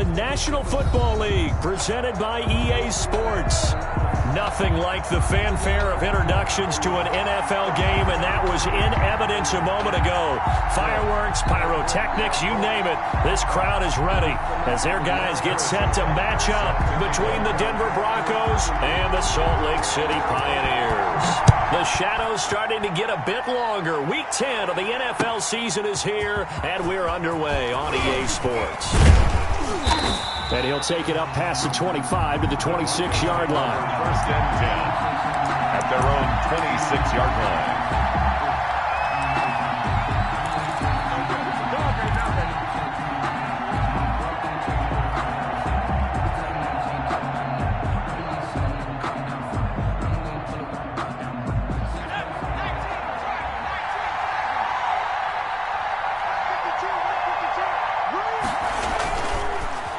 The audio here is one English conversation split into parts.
the National Football League, presented by EA Sports. Nothing like the fanfare of introductions to an NFL game, and that was in evidence a moment ago. Fireworks, pyrotechnics, you name it. This crowd is ready as their guys get set to match up between the Denver Broncos and the Salt Lake City Pioneers. The shadows starting to get a bit longer. Week 10 of the NFL season is here, and we're underway on EA Sports. And he'll take it up past the 25 to the 26-yard line. First and 10 at their own 26-yard line.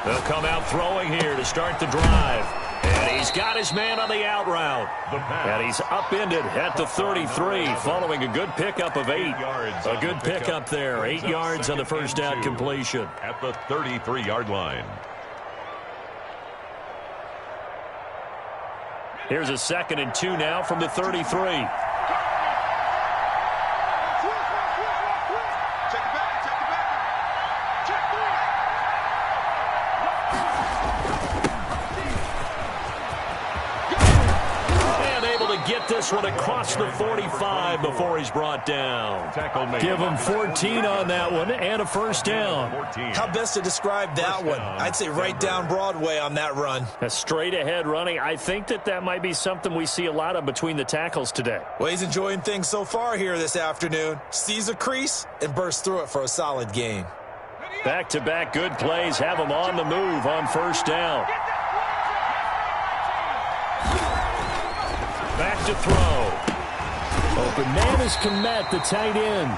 They'll come out throwing here to start the drive. And he's got his man on the out route. And he's upended at the 33 following a good pickup of 8. A good pickup there. 8 yards on the first down completion. At the 33-yard line. Here's a 2nd and 2 now from the 33. Get this one across the 45 before he's brought down. Give him 14 on that one and a first down. How best to describe that one? I'd say right down Broadway on that run. A straight ahead running. I think that might be something we see a lot of between the tackles today. Well, he's enjoying things so far here this afternoon. Sees a crease and bursts through it for a solid gain. Back-to-back good plays have him on the move on first down. Back to throw. Open man is Komet, the tight end.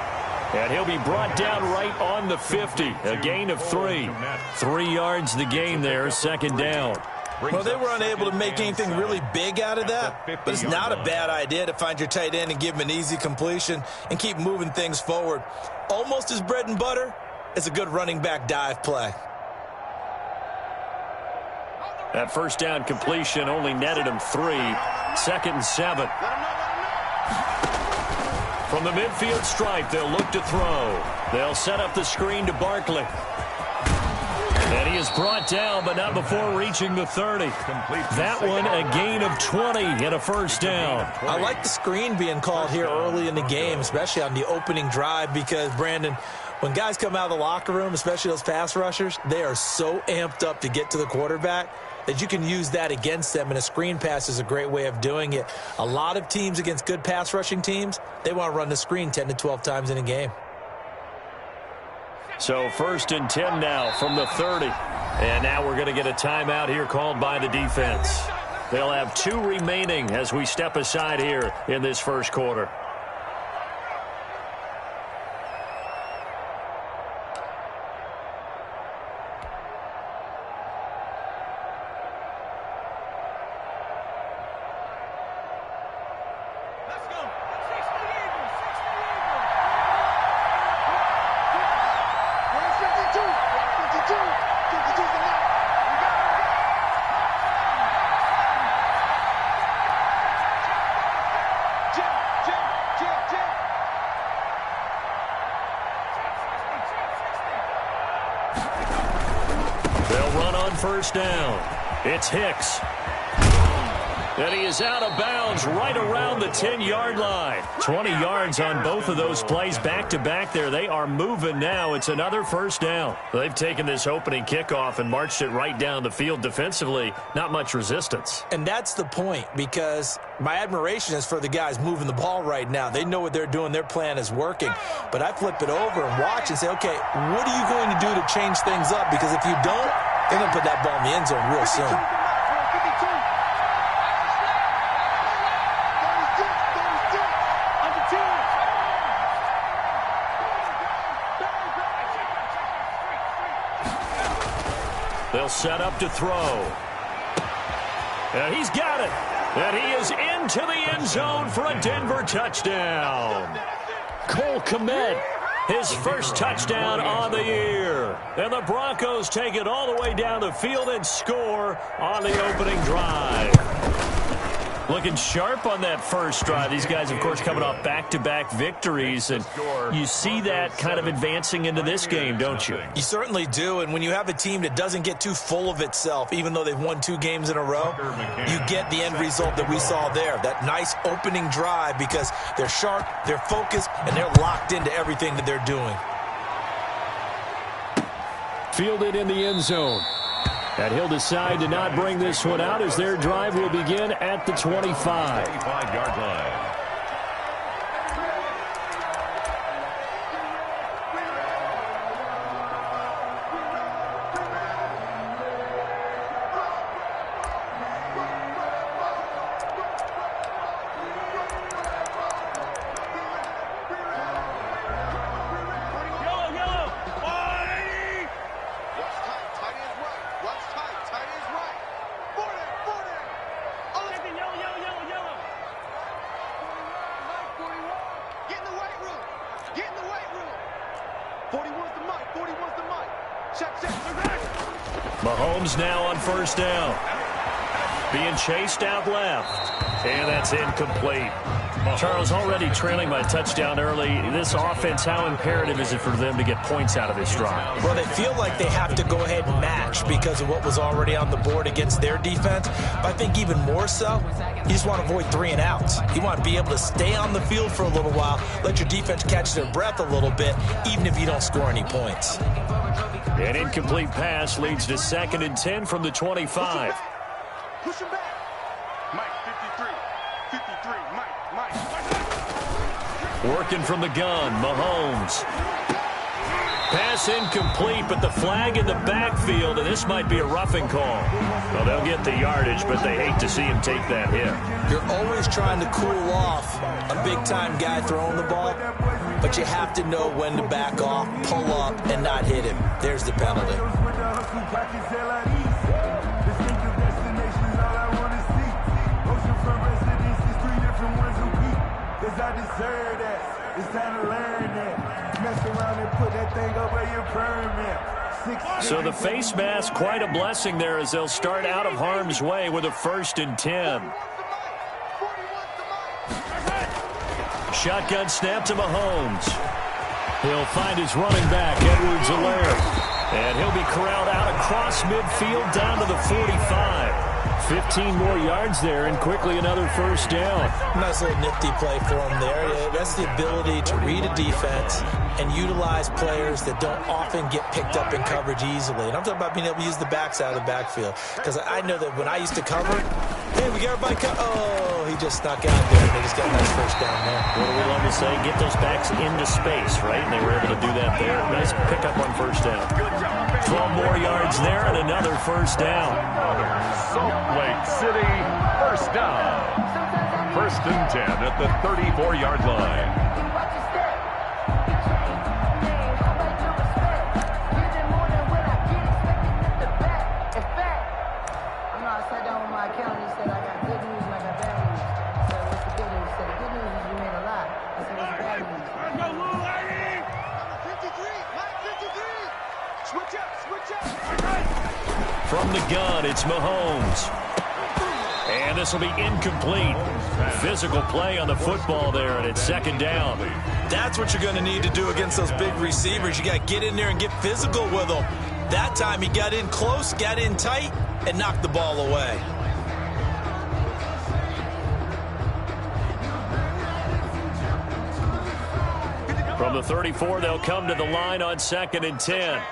And he'll be brought down right on the 50. A gain of 3. 3 yards the gain there, second down. Well, they were unable to make anything really big out of that, but it's not a bad idea to find your tight end and give him an easy completion and keep moving things forward. Almost his bread and butter. It's a good running back dive play. That first down completion only netted him 3. 2nd and 7. From the midfield stripe, they'll look to throw. They'll set up the screen to Barkley. And he is brought down, but not before reaching the 30. That one, a gain of 20 and a first down. I like the screen being called here early in the game, especially on the opening drive, because, Brandon, when guys come out of the locker room, especially those pass rushers, they are so amped up to get to the quarterback that you can use that against them, and a screen pass is a great way of doing it. A lot of teams against good pass rushing teams, they want to run the screen 10 to 12 times in a game. So 1st and 10 now from the 30. And now we're going to get a timeout here called by the defense. They'll have 2 remaining as we step aside here in this first quarter. First down. It's Hicks. And he is out of bounds right around the 10-yard line. 20 yards on both of those plays back-to-back there. They are moving now. It's another first down. They've taken this opening kickoff and marched it right down the field defensively. Not much resistance. And that's the point, because my admiration is for the guys moving the ball right now. They know what they're doing. Their plan is working. But I flip it over and watch and say, okay, what are you going to do to change things up? Because if you don't, they're going to put that ball in the end zone real soon. They'll set up to throw. And he's got it. And he is into the end zone for a Denver touchdown. Cole Komet His first touchdown on the year. And the Broncos take it all the way down the field and score on the opening drive. Looking sharp on that first drive. These guys, of course, coming off back-to-back victories. And you see that kind of advancing into this game, don't you? You certainly do. And when you have a team that doesn't get too full of itself, even though they've won 2 games in a row, you get the end result that we saw there. That nice opening drive because they're sharp, they're focused, and they're locked into everything that they're doing. Fielded in the end zone. And he'll decide to not bring this one out as their drive will begin at the 25. 25-yard line. Mahomes now on first down. Being chased out left. And that's incomplete. Charles, already trailing by a touchdown early. This offense, how imperative is it for them to get points out of this drive? Well, they feel like they have to go ahead and match because of what was already on the board against their defense. But I think even more so, you just want to avoid 3 and outs. You want to be able to stay on the field for a little while, let your defense catch their breath a little bit, even if you don't score any points. An incomplete pass leads to 2nd and 10 from the 25. Push him back. Mike, 53, Mike. Working from the gun, Mahomes. Pass incomplete, but the flag in the backfield, and this might be a roughing call. Well, they'll get the yardage, but they hate to see him take that hit. You're always trying to cool off a big-time guy throwing the ball, but you have to know when to back off, pull up, and not hit him. There's the penalty. So the face mask, quite a blessing there as they'll start out of harm's way with a 1st and 10. Shotgun snap to Mahomes. He'll find his running back, Edwards-Helaire. And he'll be corralled out across midfield down to the 45. 15 more yards there and quickly another first down. Nice little nifty play for him there. That's the ability to read a defense and utilize players that don't often get picked up in coverage easily. And I'm talking about being able to use the backs out of the backfield. Because I know that when I used to cover, hey, we got everybody oh, he just snuck out there and they just got a nice first down there. What do we love to say? Get those backs into space, right? And they were able to do that there. Nice pickup on first down. 12 more yards there and another first down. Salt Lake City, first down. 1st and 10 at the 34-yard line. From the gun, it's Mahomes. And this will be incomplete. Physical play on the football there, and it's 2nd down. That's what you're going to need to do against those big receivers. You got to get in there and get physical with them. That time he got in close, got in tight, and knocked the ball away. From the 34, they'll come to the line on 2nd and 10.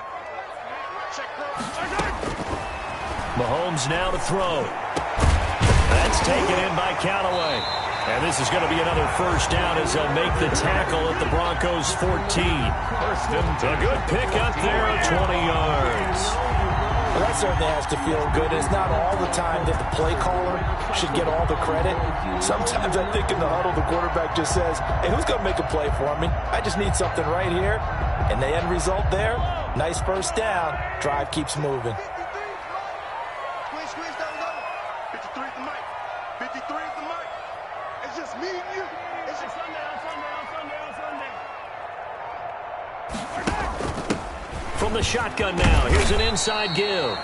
Mahomes now to throw. That's taken in by Callaway. And this is going to be another first down as they'll make the tackle at the Broncos 14. 1st and 10. A good pick up there of 20 yards. Well, that certainly has to feel good. It's not all the time that the play caller should get all the credit. Sometimes I think in the huddle the quarterback just says, hey, who's going to make a play for me? I just need something right here. And the end result there, nice first down. Drive keeps moving. Squeeze, don't go. 53 at the mic. 53 at the mic. It's just me and you. It's just Sunday. from the shotgun now. Here's an inside give.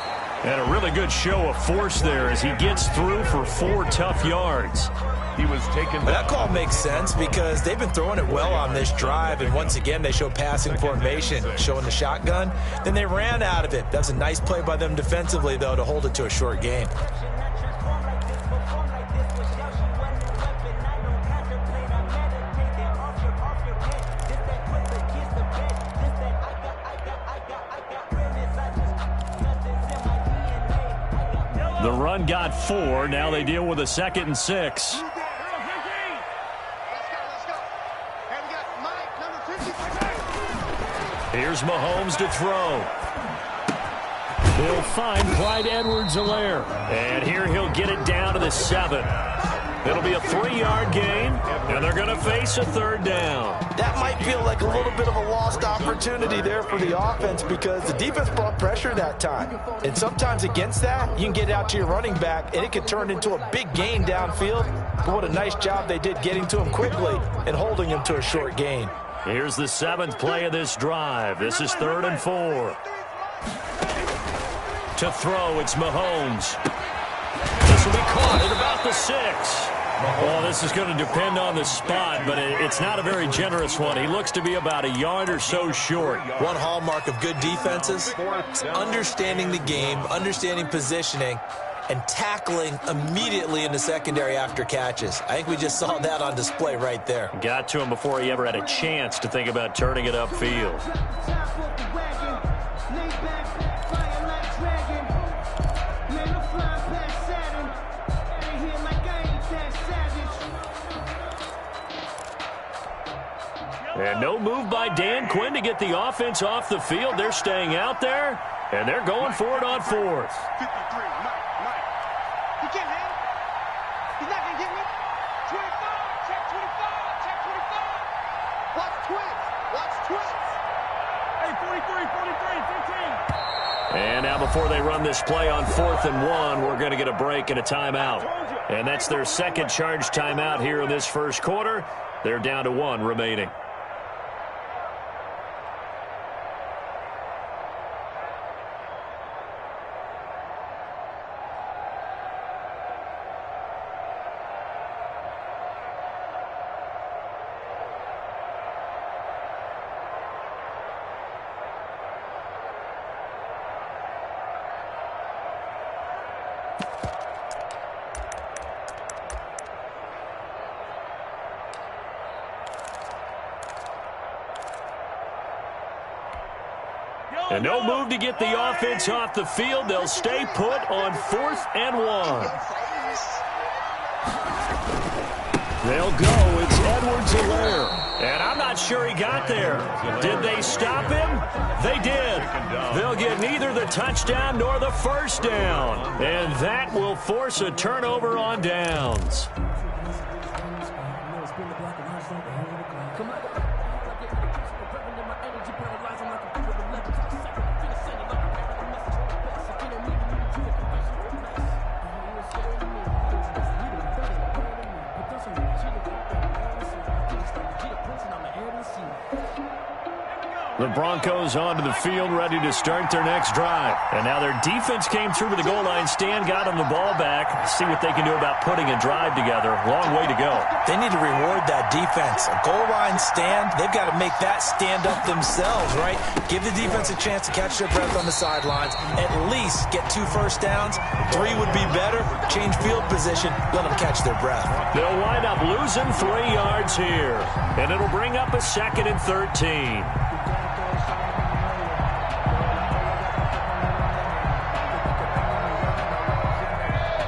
And a really good show of force there as he gets through for 4 tough yards. He was taken. That call makes sense because they've been throwing it well on this drive, and once again they show passing formation, showing the shotgun. Then they ran out of it. That's a nice play by them defensively, though, to hold it to a short gain. The run got 4. Now they deal with a 2nd and 6. Let's go. Hey, we got Mike, number 50. Here's Mahomes to throw. He'll find Clyde Edwards-Helaire. And here he'll get it down to the 7. It'll be a 3-yard gain, and they're going to face a 3rd down. That might feel like a little bit of a lost opportunity there for the offense because the defense brought pressure that time. And sometimes against that, you can get out to your running back, and it could turn into a big gain downfield. But what a nice job they did getting to him quickly and holding him to a short gain. Here's the 7th play of this drive. This is 3rd and 4. To throw, it's Mahomes. This will be caught at about the 6. Well, this is going to depend on the spot, but it's not a very generous one. He looks to be about a yard or so short. One hallmark of good defenses is understanding the game, understanding positioning, and tackling immediately in the secondary after catches. I think we just saw that on display right there. Got to him before he ever had a chance to think about turning it upfield. And no move by Dan Quinn to get the offense off the field. They're staying out there, and they're going for it on 4th. 53, Mike. He can't hang. He's not going to get me. 25, check 25, check 25. Watch twins. Hey, 43, 15. And now before they run this play on 4th and 1, we're going to get a break and a timeout. And that's their 2nd charge timeout here in this first quarter. They're down to 1 remaining. And no move to get the offense off the field. They'll stay put on 4th and 1. They'll go. It's Edwards-Helaire. And I'm not sure he got there. Did they stop him? They did. They'll get neither the touchdown nor the 1st down. And that will force a turnover on downs. The Broncos onto the field, ready to start their next drive. And now their defense came through with the goal line stand, got them the ball back. See what they can do about putting a drive together. Long way to go. They need to reward that defense. A goal line stand, they've got to make that stand up themselves, right? Give the defense a chance to catch their breath on the sidelines. At least get 2 first downs. 3 would be better. Change field position. Let them catch their breath. They'll wind up losing 3 yards here. And it'll bring up a 2nd and 13.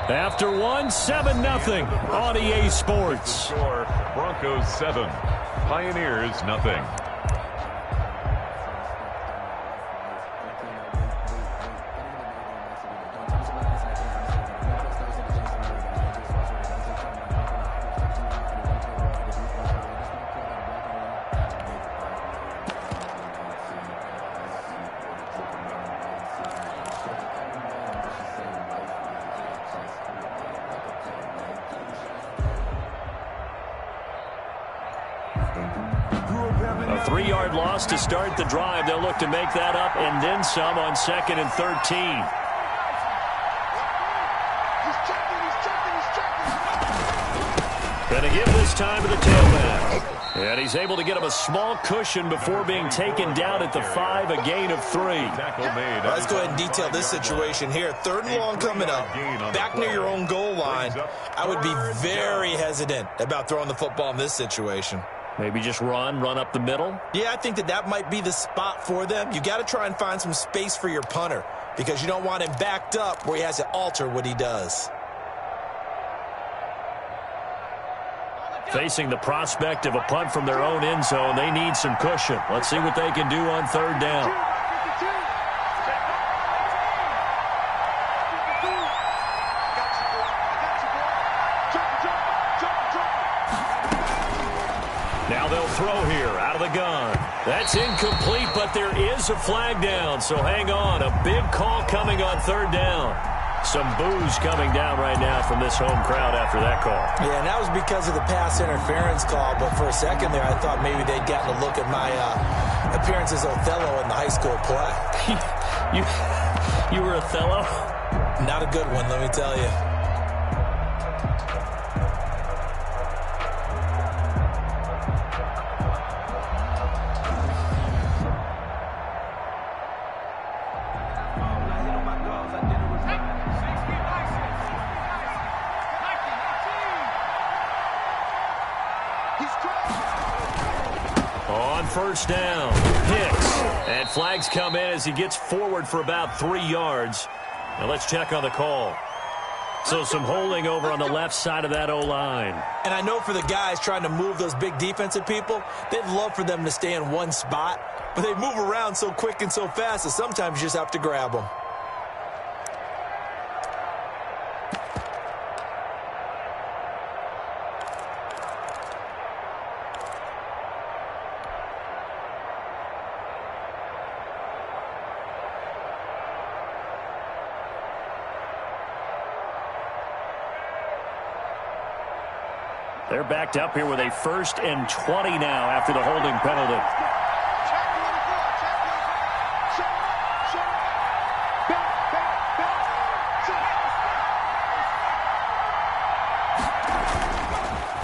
After 1, 7-0 on EA Sports. Score, Broncos 7, Pioneers nothing. A 3-yard loss to start the drive. They'll look to make that up and then some on 2nd and 13. Going to give this time to the tailback. And he's able to get him a small cushion before being taken down at the 5, a gain of 3. Let's go ahead and detail this situation here. 3rd and long coming up, back near your own goal line. I would be very hesitant about throwing the football in this situation. Maybe just run up the middle? Yeah, I think that might be the spot for them. You got to try and find some space for your punter because you don't want him backed up where he has to alter what he does. Facing the prospect of a punt from their own end zone, they need some cushion. Let's see what they can do on 3rd down. Now they'll throw here out of the gun. That's incomplete, but there is a flag down, so hang on. A big call coming on 3rd down. Some boos coming down right now from this home crowd after that call. Yeah, and that was because of the pass interference call, but for a second there I thought maybe they'd gotten a look at my appearance as Othello in the high school play. You were Othello? Not a good one, let me tell you. On 1st down, Hicks. And flags come in as he gets forward for about 3 yards. Now let's check on the call. So some holding over on the left side of that O-line. And I know for the guys trying to move those big defensive people, they'd love for them to stay in one spot. But they move around so quick and so fast that sometimes you just have to grab them. They're backed up here with a 1st and 20 now after the holding penalty.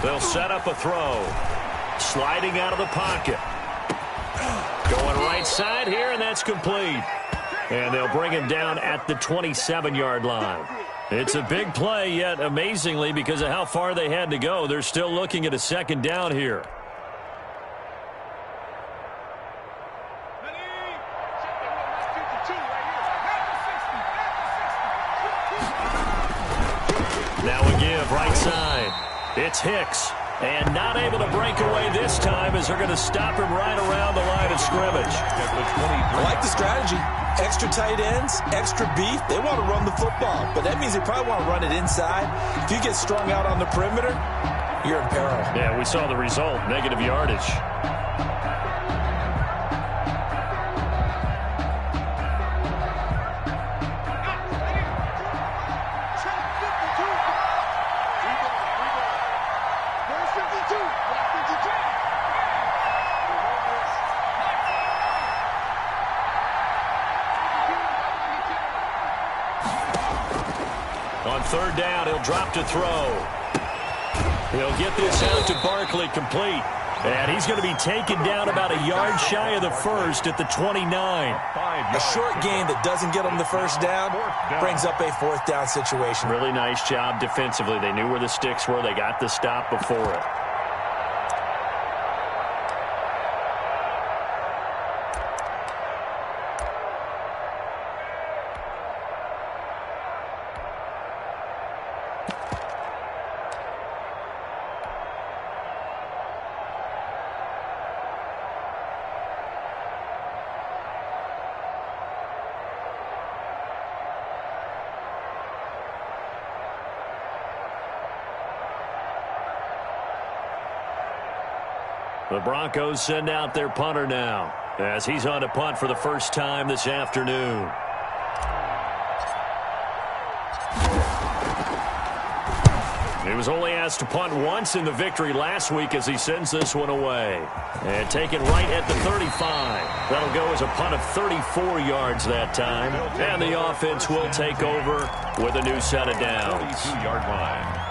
They'll set up a throw. Sliding out of the pocket. Going right side here, and that's complete. And they'll bring him down at the 27-yard line. It's a big play, yet amazingly, because of how far they had to go, they're still looking at a 2nd down here. Now a give right side. It's Hicks. And not able to break away this time as they're going to stop him right around the line of scrimmage. I like the strategy. Extra tight ends, extra beef. They want to run the football, but that means they probably want to run it inside. If you get strung out on the perimeter, you're in peril. Yeah, we saw the result, negative yardage. On 3rd down, he'll drop to throw. He'll get this out to Barkley complete. And he's going to be taken down about a yard shy of the 1st at the 29. A short gain that doesn't get them the 1st down brings up a 4th down situation. Really nice job defensively. They knew where the sticks were. They got the stop before it. The Broncos send out their punter now as he's on to punt for the first time this afternoon. He was only asked to punt once in the victory last week as he sends this one away. And taken right at the 35. That'll go as a punt of 34 yards that time. And the offense will take over with a new set of downs. 42-yard line.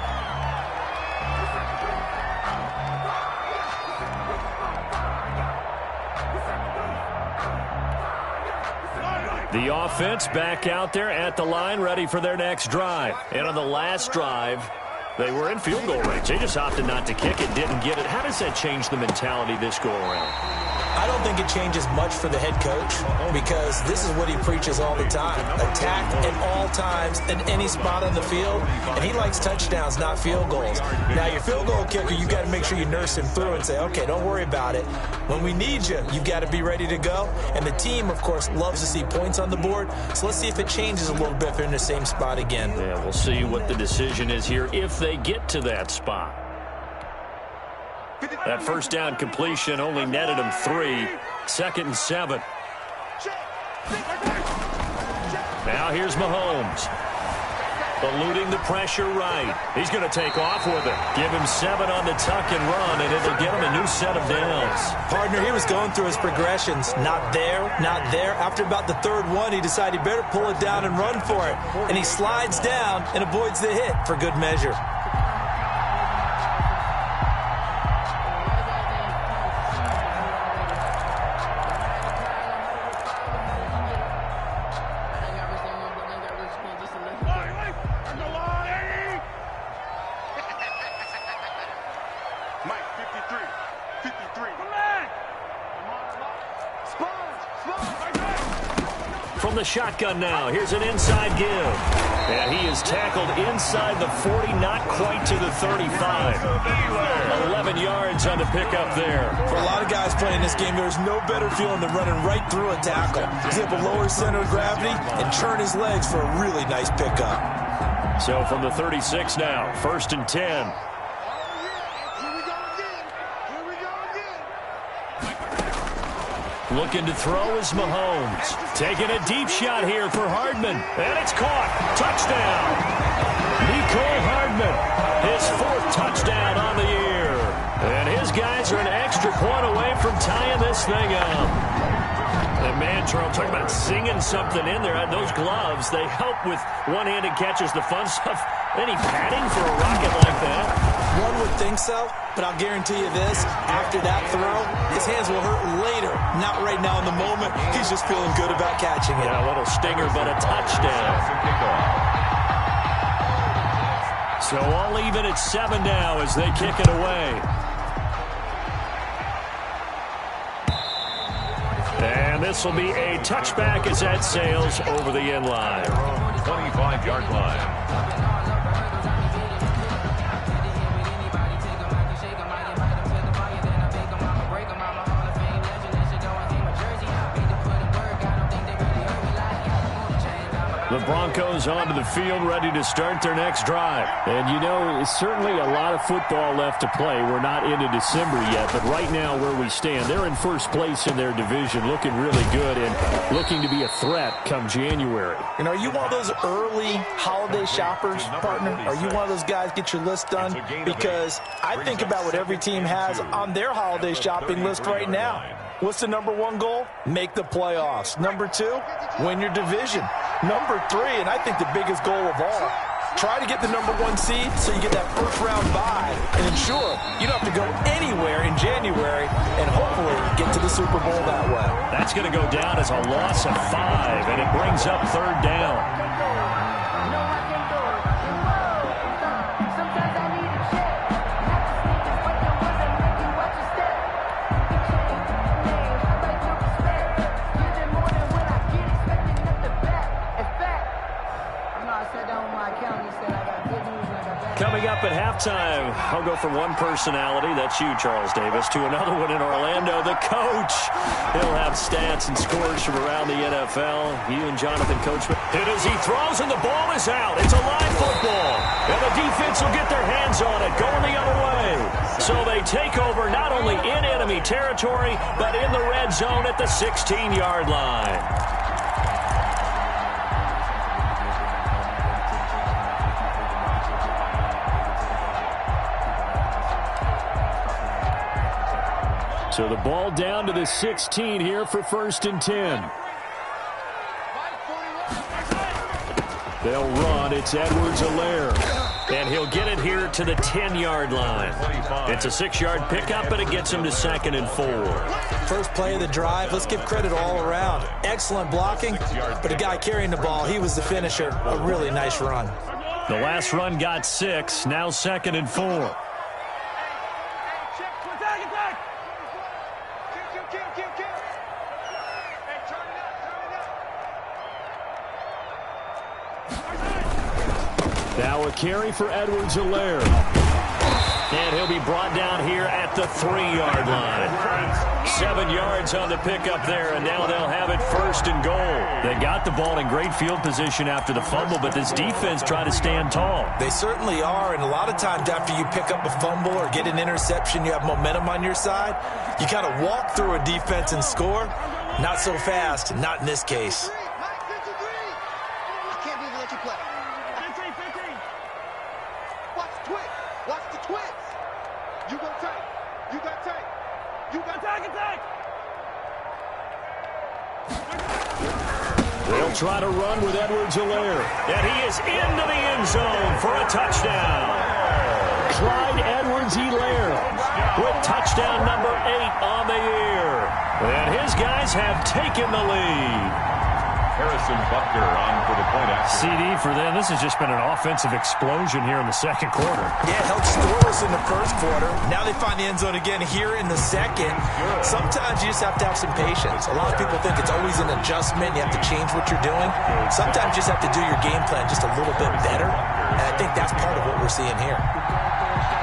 The offense back out there at the line, ready for their next drive. And on the last drive, they were in field goal range. They just opted not to kick it, didn't get it. How does that change the mentality this go around? I don't think it changes much for the head coach because this is what he preaches all the time. Attack at all times in any spot on the field, and he likes touchdowns, not field goals. Now, your field goal kicker, you've got to make sure you nurse him through and say, okay, don't worry about it. When we need you, you've got to be ready to go. And the team, of course, loves to see points on the board, so let's see if it changes a little bit if they're in the same spot again. Yeah, we'll see what the decision is here if they get to that spot. That first down completion only netted him 3. 2nd and 7. Now here's Mahomes. Eluding the pressure right. He's going to take off with it. Give him 7 on the tuck and run, and it'll get him a new set of downs. Partner, he was going through his progressions. Not there, not there. After about the 3rd one, he decided he better pull it down and run for it. And he slides down and avoids the hit for good measure. From the shotgun now, here's an inside give. And he is tackled inside the 40, not quite to the 35. 11 yards on the pickup there. For a lot of guys playing this game, there's no better feeling than running right through a tackle. He's able to lower his center of gravity and turn his legs for a really nice pickup. So from the 36 now, 1st and 10. Looking to throw is Mahomes. Taking a deep shot here for Hardman. And it's caught. Touchdown. Nicole Hardman. His 4th touchdown on the year. And his guys are an extra point away from tying this thing up. And man, Charles, talking about singing something in there. Those gloves, they help with one-handed catches, the fun stuff. Any padding for a rocket like that? One would think so, but I'll guarantee you this. After that throw, his hands will hurt later. Not right now in the moment. He's just feeling good about catching it. Yeah, a little stinger, but a touchdown. So all even at 7 now as they kick it away. And this will be a touchback as that sails over the end line. 25-yard line. The Broncos onto the field, ready to start their next drive. And, you know, it's certainly a lot of football left to play. We're not into December yet, but right now where we stand, they're in first place in their division, looking really good and looking to be a threat come January. And are you one of those early holiday shoppers, partner? Are you one of those guys get your list done? Because I think about what every team has on their holiday shopping list right now. What's the number 1 goal? Make the playoffs. Number 2, win your division. Number 3, and I think the biggest goal of all, try to get the number 1 seed so you get that first-round bye and ensure you don't have to go anywhere in January and hopefully get to the Super Bowl that way. That's going to go down as a loss of 5, and it brings up 3rd down. Coming up at halftime, I'll go from one personality, that's you, Charles Davis, to another one in Orlando, the coach. He'll have stats and scores from around the NFL. You and Jonathan Coachman. Hit as he throws, and the ball is out. It's a live football. And the defense will get their hands on it, going the other way. So they take over not only in enemy territory, but in the red zone at the 16-yard line. So the ball down to the 16 here for 1st and 10. They'll run. It's Edwards-Helaire. And he'll get it here to the 10-yard line. It's a 6-yard pickup, and it gets him to 2nd and 4. First play of the drive, let's give credit all around. Excellent blocking, but the guy carrying the ball, he was the finisher. A really nice run. The last run got 6, now 2nd and 4. Now a carry for Edwards-Helaire. And he'll be brought down here at the 3-yard line. 7 yards on the pickup there, and now they'll have it 1st and goal. They got the ball in great field position after the fumble, but this defense tried to stand tall. They certainly are, and a lot of times after you pick up a fumble or get an interception, you have momentum on your side. You kind of walk through a defense and score. Not so fast, not in this case. They'll try to run with Edwards-Helaire. And he is into the end zone for a touchdown. Clyde Edwards-Helaire with touchdown number 8 on the year. And his guys have taken the lead. Harrison Butker on for the point after. CD for them. This has just been an offensive explosion here in the second quarter. Yeah, it helped scoreless in the first quarter. Now they find the end zone again here in the second. Sometimes you just have to have some patience. A lot of people think it's always an adjustment. You have to change what you're doing. Sometimes you just have to do your game plan just a little bit better. And I think that's part of what we're seeing here.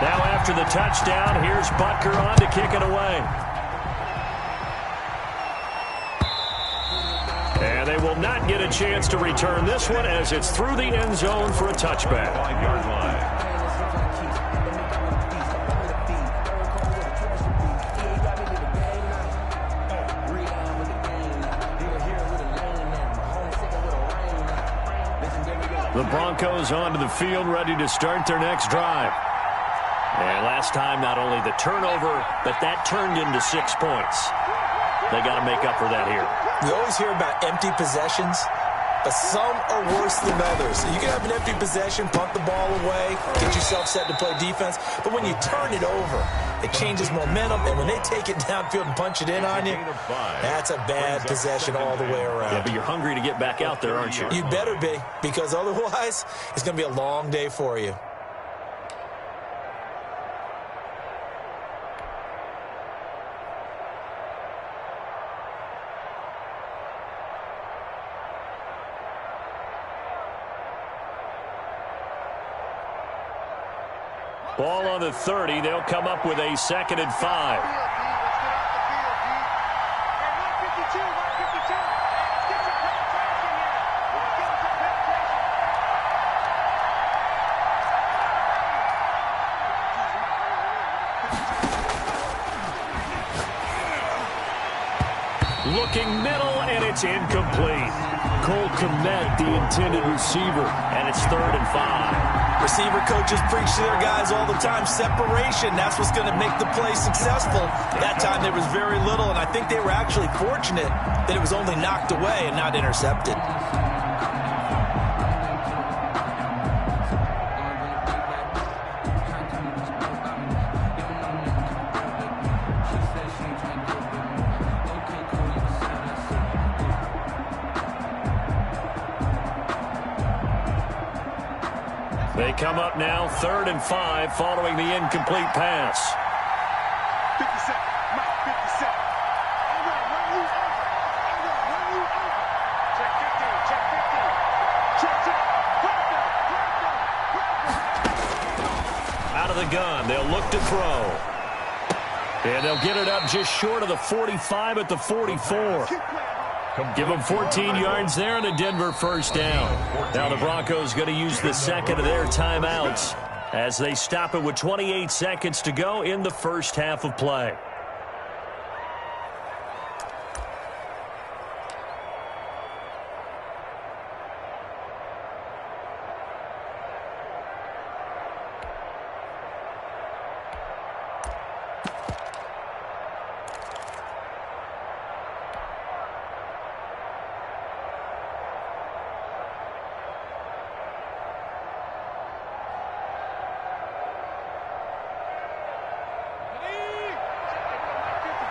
Now after the touchdown, here's Butker on to kick it away. And they will not get a chance to return this one as it's through the end zone for a touchback. 5-yard line. The Broncos onto the field, ready to start their next drive. And last time, not only the turnover, but that turned into 6 points. They got to make up for that here. We always hear about empty possessions, but some are worse than others. So you can have an empty possession, punt the ball away, get yourself set to play defense, but when you turn it over, it changes momentum, and when they take it downfield and punch it in on you, that's a bad possession all the way around. Yeah, but you're hungry to get back out there, aren't you? You better be, because otherwise, it's going to be a long day for you. Ball on the 30. They'll come up with a 2nd and 5. Looking middle, and it's incomplete. Cole Kmet, the intended receiver. And it's 3rd and 5. Receiver coaches preach to their guys all the time. Separation, that's what's going to make the play successful. That time there was very little, and I think they were actually fortunate that it was only knocked away and not intercepted. They come up now, 3rd and 5, following the incomplete pass. 57, Mike, 57. I'm going to run you over. I'm going to run you over. Check 15, check 15. Check, check. Out of the gun, they'll look to throw. And they'll get it up just short of the 45 at the 44. Give them 14 yards there and a Denver first down. Now the Broncos going to use the second of their timeouts as they stop it with 28 seconds to go in the first half of play.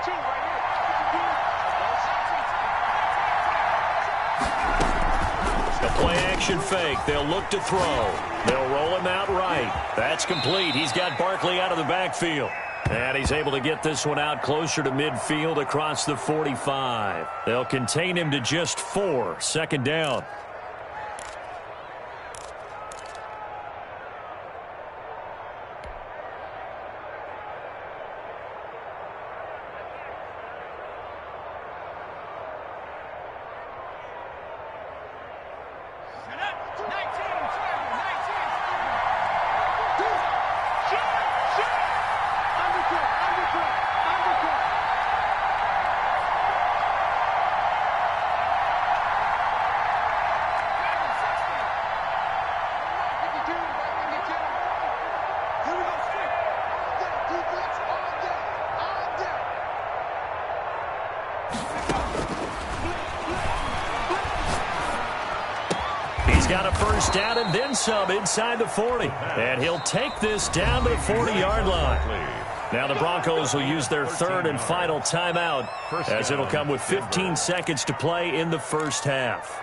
The play action fake. They'll look to throw. They'll roll him out right. That's complete. He's got Barkley out of the backfield. And he's able to get this one out closer to midfield across the 45. They'll contain him to just 4. Second down. He's got a first down and then some inside the 40. And he'll take this down to the 40-yard line. Now the Broncos will use their third and final timeout as it'll come with 15 seconds to play in the first half.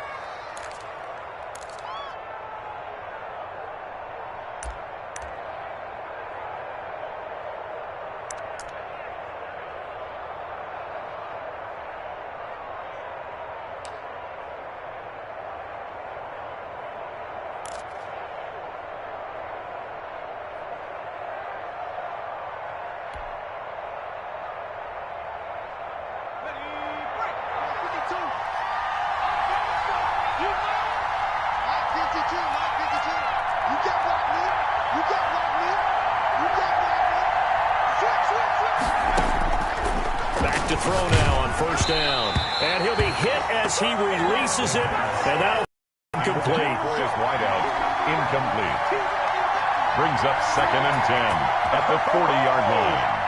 Back to throw now on first down. And he'll be hit as he releases it. And that'll be incomplete. Just wide out. Incomplete. Brings up 2nd and 10 at the 40-yard line.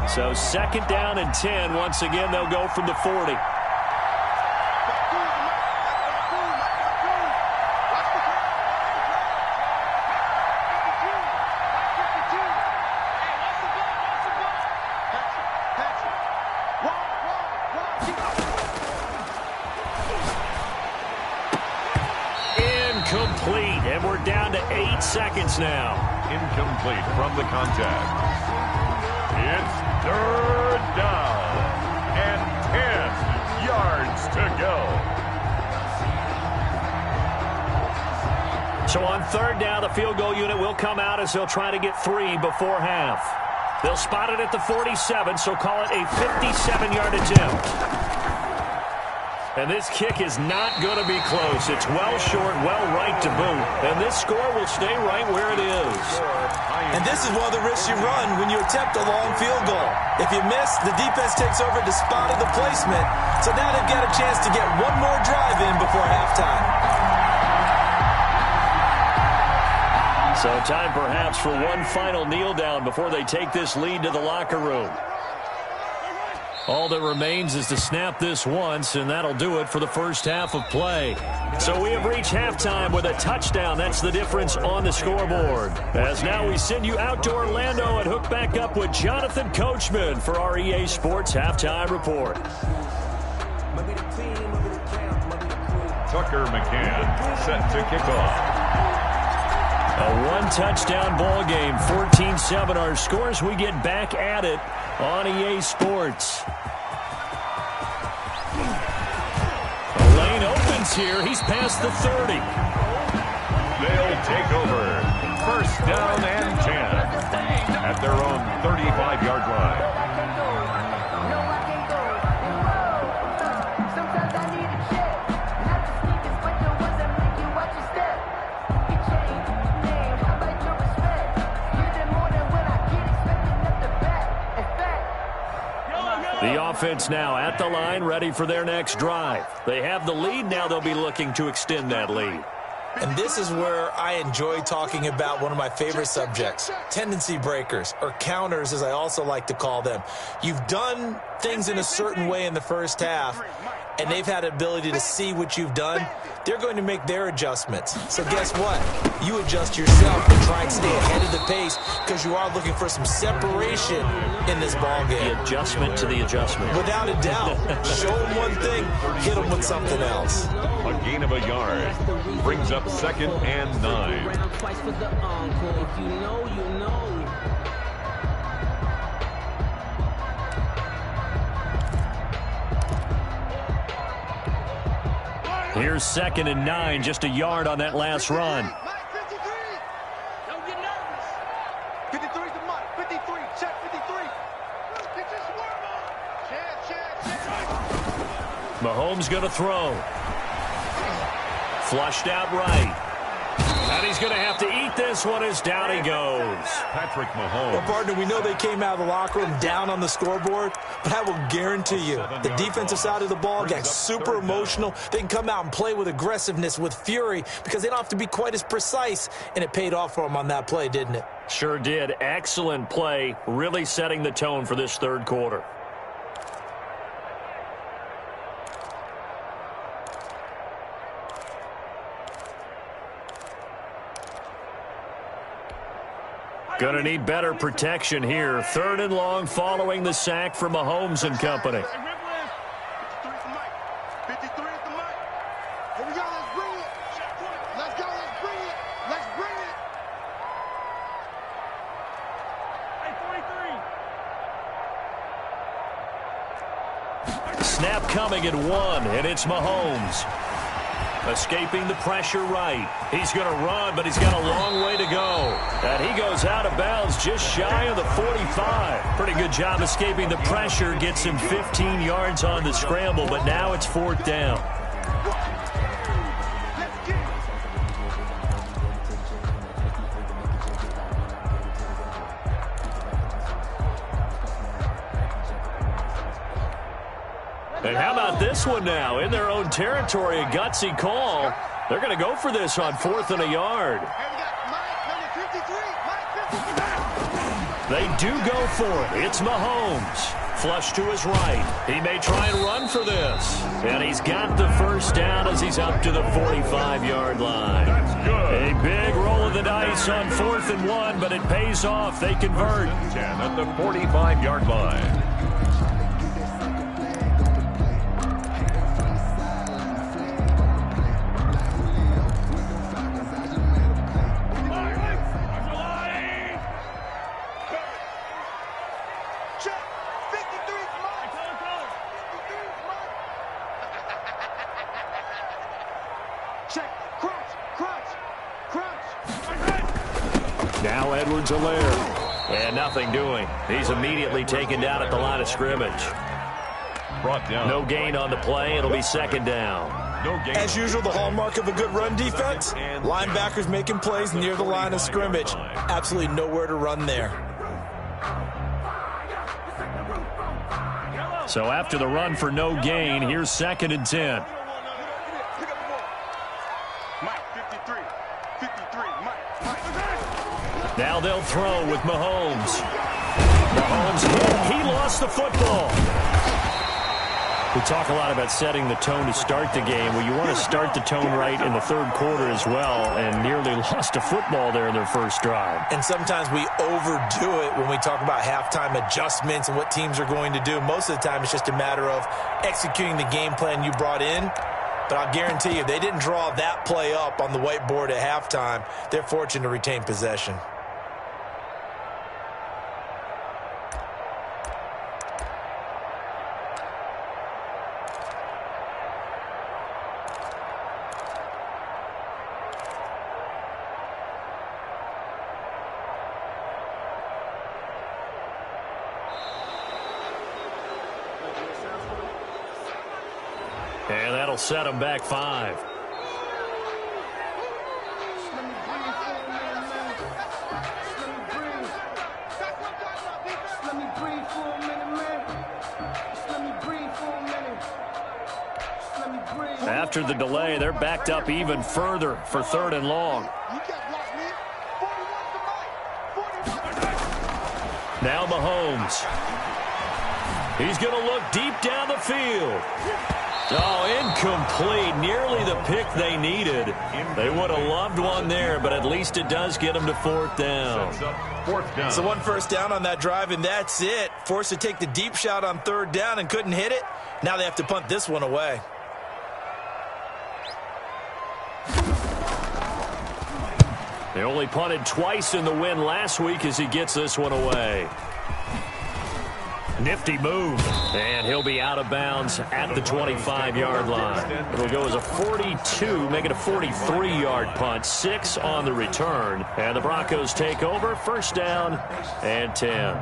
So 2nd down and 10. Once again, they'll go from the 40. Incomplete, and we're down to 8 seconds now. Incomplete from the contact. It's 3rd down and 10 yards to go. So on 3rd down, the field goal unit will come out as they'll try to get 3 before half. They'll spot it at the 47, so call it a 57-yard attempt. And this kick is not going to be close. It's well short, well right to boot. And this score will stay right where it is. And this is one of the risks you run when you attempt a long field goal. If you miss, the defense takes over to spot of the placement. So now they've got a chance to get one more drive in before halftime. So time perhaps for one final kneel down before they take this lead to the locker room. All that remains is to snap this once, and that'll do it for the first half of play. So we have reached halftime with a touchdown. That's the difference on the scoreboard. As now we send you out to Orlando and hook back up with Jonathan Coachman for our EA Sports Halftime Report. Tucker McCann set to kick off. A one-touchdown ball game, 14-7 our scores. We get back at it on EA Sports. The lane opens here. He's past the 30. They'll take over. 1st down and 10 at their own 35-yard line. The offense now at the line, ready for their next drive. They have the lead. Now they'll be looking to extend that lead. And this is where I enjoy talking about one of my favorite subjects, tendency breakers, or counters as I also like to call them. You've done things in a certain way in the first half, and they've had the ability to see what you've done. They're going to make their adjustments. So guess what? You adjust yourself and try and stay ahead of the pace because you are looking for some separation in this ball game. The adjustment to the adjustment. Without a doubt. Show them one thing, hit them with something else. A gain of a yard brings up 2nd and 9. Here's 2nd and 9, just a yard on that last run. Mike, 53. Don't get nervous. 53's the Mike. 53. Check 53. Get your swerve on. Check. Mahomes going to throw. Flushed out right. And he's going to have to eat this one as down he goes. Patrick Mahomes. Well, partner, we know they came out of the locker room down on the scoreboard, but I will guarantee you the defensive side of the ball got super emotional. They can come out and play with aggressiveness, with fury, because they don't have to be quite as precise, and it paid off for them on that play, didn't it? Sure did. Excellent play, really setting the tone for this third quarter. Going to need better protection here. 3rd and long following the sack from Mahomes and company. 53's the Mike. 53's the Mike. Here we go. Let's bring it. Let's go. Let's bring it. Let's bring it. Hey, 43. Snap coming at 1, and it's Mahomes. Escaping the pressure right. He's going to run, but he's got a long way to go. And he goes out of bounds just shy of the 45. Pretty good job escaping the pressure. Gets him 15 yards on the scramble, but now it's 4th down. And how about this one now? In their own territory, a gutsy call. They're going to go for this on 4th and a yard. They do go for it. It's Mahomes. Flush to his right. He may try and run for this. And he's got the first down as he's up to the 45-yard line. That's good. A big roll of the dice on 4th and 1, but it pays off. They convert. 10 at the 45-yard line. Now Edwards-Helaire. And nothing doing. He's immediately taken down at the line of scrimmage. Brought down. No gain on the play. It'll be 2nd down. No gain. As usual, the hallmark of a good run defense, linebackers making plays near the line of scrimmage. Absolutely nowhere to run there. So after the run for no gain, here's 2nd and 10. Now they'll throw with Mahomes. Mahomes hit. He lost the football. We talk a lot about setting the tone to start the game. Well, you want to start the tone right in the third quarter as well, and nearly lost a football there in their first drive. And sometimes we overdo it when we talk about halftime adjustments and what teams are going to do. Most of the time, it's just a matter of executing the game plan you brought in. But I'll guarantee you, they didn't draw that play up on the whiteboard at halftime. They're fortunate to retain possession. And that'll set them back 5. after the delay. They're backed up even further for 3rd and long. Now Mahomes. He's going to look deep down the field. Oh, incomplete. Nearly the pick they needed. They would have loved one there, but at least it does get them to 4th down. So 1 first down on that drive, and that's it. Forced to take the deep shot on 3rd down and couldn't hit it. Now they have to punt this one away. They only punted twice in the win last week as he gets this one away. Nifty move, and he'll be out of bounds at the 25-yard line. It'll go as a 42, make it a 43-yard punt, 6 on the return. And the Broncos take over, 1st down and 10.